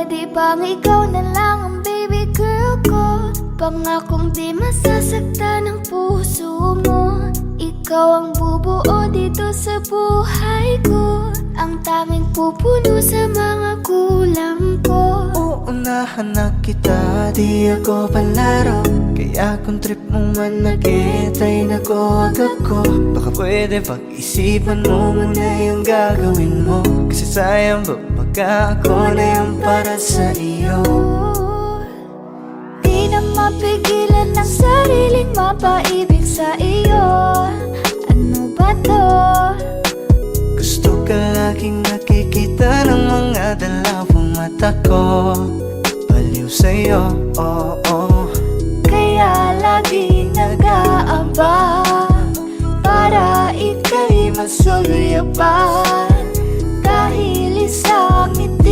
pwede bang ikaw na lang ang baby girl ko? Pangakong di masasaktan ang puso mo. Ikaw ang bubuo dito sa buhay ko, ang tanging pupuno sa mga kulang ko. Uunahan na kita, di ako palaro. Kaya kung trip mo man nakitay na ko ako. Baka pwede pag-isipan mo muna yung gagawin mo. Kasi sayang ba baka ako na yung para sa iyo. Di na mapigilan ang sariling mapaibig sa iyo. Ano ba to? Gusto ka laging nakikita ng mga dalawang mata ko. Baliw sa'yo, oh, oh. Kaya lagi nag-aabang para ika'y masuluyapan. Dahil isang ngiti